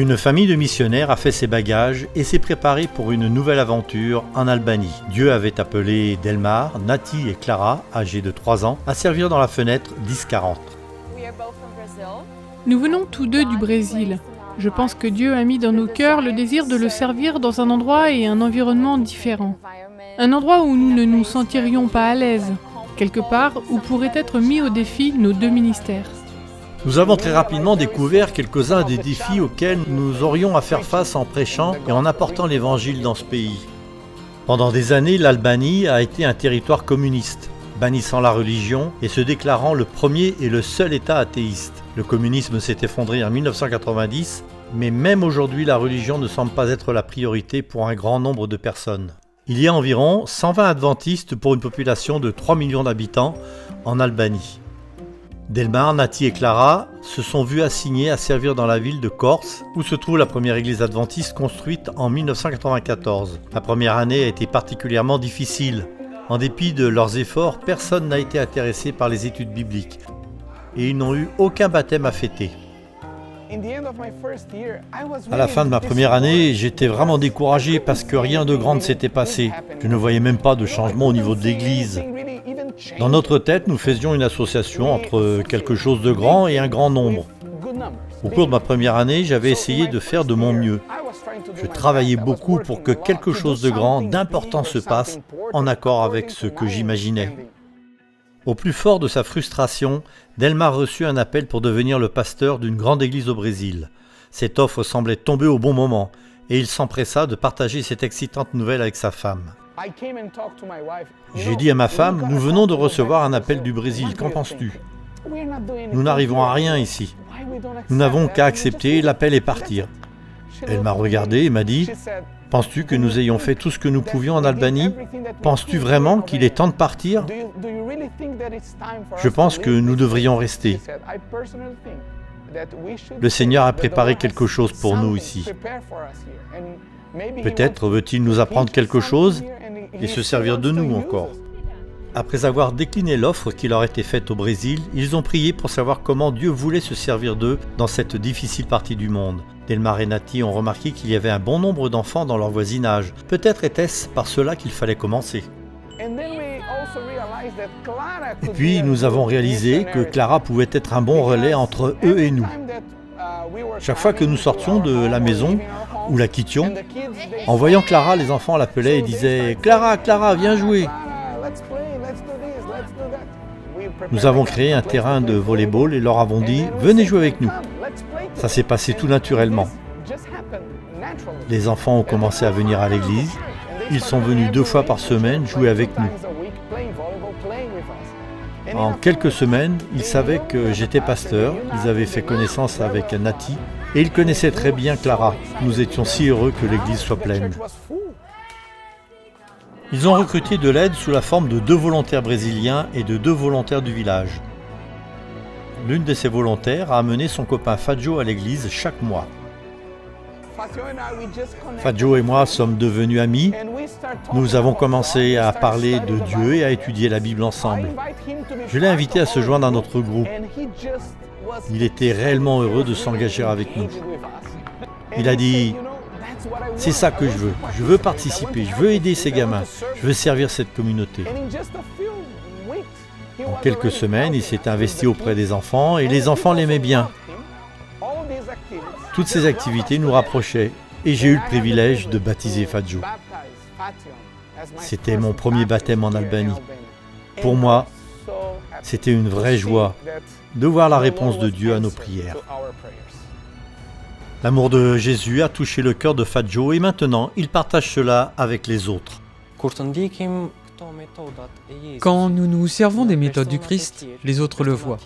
Une famille de missionnaires a fait ses bagages et s'est préparée pour une nouvelle aventure en Albanie. Dieu avait appelé Delmar, Nati et Clara, âgées de 3 ans, à servir dans la fenêtre 10-40. Nous venons tous deux du Brésil. Je pense que Dieu a mis dans nos cœurs le désir de le servir dans un endroit et un environnement différents. Un endroit où nous ne nous sentirions pas à l'aise, quelque part où pourraient être mis au défi nos deux ministères. Nous avons très rapidement découvert quelques-uns des défis auxquels nous aurions à faire face en prêchant et en apportant l'évangile dans ce pays. Pendant des années, l'Albanie a été un territoire communiste, bannissant la religion et se déclarant le premier et le seul État athéiste. Le communisme s'est effondré en 1990, mais même aujourd'hui, la religion ne semble pas être la priorité pour un grand nombre de personnes. Il y a environ 120 adventistes pour une population de 3 millions d'habitants en Albanie. Delmar, Nati et Clara se sont vus assignés à servir dans la ville de Korç, où se trouve la première église adventiste construite en 1994. La première année a été particulièrement difficile. En dépit de leurs efforts, personne n'a été intéressé par les études bibliques et ils n'ont eu aucun baptême à fêter. À la fin de ma première année, j'étais vraiment découragé parce que rien de grand ne s'était passé. Je ne voyais même pas de changement au niveau de l'église. Dans notre tête, nous faisions une association entre quelque chose de grand et un grand nombre. Au cours de ma première année, j'avais essayé de faire de mon mieux. Je travaillais beaucoup pour que quelque chose de grand, d'important se passe, en accord avec ce que j'imaginais. Au plus fort de sa frustration, Delmar reçut un appel pour devenir le pasteur d'une grande église au Brésil. Cette offre semblait tomber au bon moment, et il s'empressa de partager cette excitante nouvelle avec sa femme. J'ai dit à ma femme, nous venons de recevoir un appel du Brésil, qu'en penses-tu ? Nous n'arrivons à rien ici. Nous n'avons qu'à accepter l'appel et partir. Elle m'a regardé et m'a dit, penses-tu que nous ayons fait tout ce que nous pouvions en Albanie ? Penses-tu vraiment qu'il est temps de partir ? Je pense que nous devrions rester. Le Seigneur a préparé quelque chose pour nous ici. Peut-être veut-il nous apprendre quelque chose et se servir de nous encore. Après avoir décliné l'offre qui leur était faite au Brésil, ils ont prié pour savoir comment Dieu voulait se servir d'eux dans cette difficile partie du monde. Delmar et Nati ont remarqué qu'il y avait un bon nombre d'enfants dans leur voisinage. Peut-être était-ce par cela qu'il fallait commencer. Et puis nous avons réalisé que Clara pouvait être un bon relais entre eux et nous. Chaque fois que nous sortions de la maison ou la quittions, en voyant Clara, les enfants l'appelaient et disaient « Clara, Clara, viens jouer !» Nous avons créé un terrain de volley-ball et leur avons dit « Venez jouer avec nous !» Ça s'est passé tout naturellement. Les enfants ont commencé à venir à l'église. Ils sont venus 2 fois par semaine jouer avec nous. En quelques semaines, ils savaient que j'étais pasteur. Ils avaient fait connaissance avec Nati et ils connaissaient très bien Clara. Nous étions si heureux que l'église soit pleine. Ils ont recruté de l'aide sous la forme de 2 volontaires brésiliens et de 2 volontaires du village. L'une de ces volontaires a amené son copain Fadjo à l'église chaque mois. Fadjo et moi sommes devenus amis. Nous avons commencé à parler de Dieu et à étudier la Bible ensemble. Je l'ai invité à se joindre à notre groupe. Il était réellement heureux de s'engager avec nous. Il a dit « C'est ça que je veux participer, je veux aider ces gamins, je veux servir cette communauté. » En quelques semaines, il s'est investi auprès des enfants et les enfants l'aimaient bien. Toutes ces activités nous rapprochaient et j'ai eu le privilège de baptiser Fadjo. C'était mon premier baptême en Albanie. Pour moi, c'était une vraie joie de voir la réponse de Dieu à nos prières. L'amour de Jésus a touché le cœur de Fadjo et maintenant il partage cela avec les autres. Quand nous nous servons des méthodes du Christ, les autres le voient.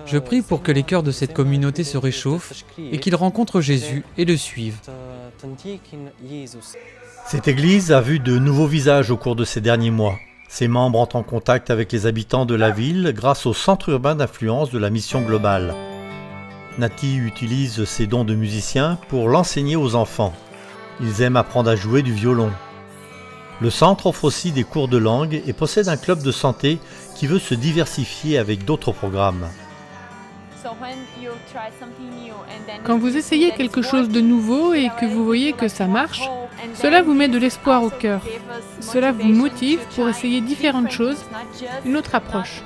Je prie pour que les cœurs de cette communauté se réchauffent et qu'ils rencontrent Jésus et le suivent. Cette église a vu de nouveaux visages au cours de ces derniers mois. Ses membres entrent en contact avec les habitants de la ville grâce au centre urbain d'influence de la mission globale. Nati utilise ses dons de musicien pour l'enseigner aux enfants. Ils aiment apprendre à jouer du violon. Le centre offre aussi des cours de langue et possède un club de santé qui veut se diversifier avec d'autres programmes. Quand vous essayez quelque chose de nouveau et que vous voyez que ça marche, cela vous met de l'espoir au cœur. Cela vous motive pour essayer différentes choses, une autre approche.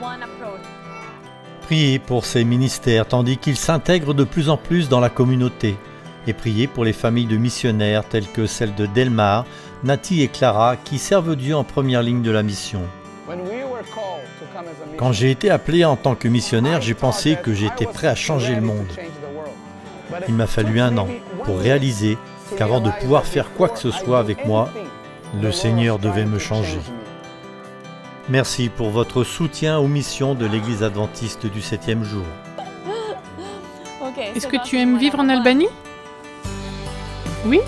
Priez pour ces ministères tandis qu'ils s'intègrent de plus en plus dans la communauté. Et priez pour les familles de missionnaires telles que celles de Delmar, Nati et Clara qui servent Dieu en première ligne de la mission. Quand j'ai été appelé en tant que missionnaire, j'ai pensé que j'étais prêt à changer le monde. Il m'a fallu 1 an pour réaliser qu'avant de pouvoir faire quoi que ce soit avec moi, le Seigneur devait me changer. Merci pour votre soutien aux missions de l'Église adventiste du 7e jour. Est-ce que tu aimes vivre en Albanie? Oui?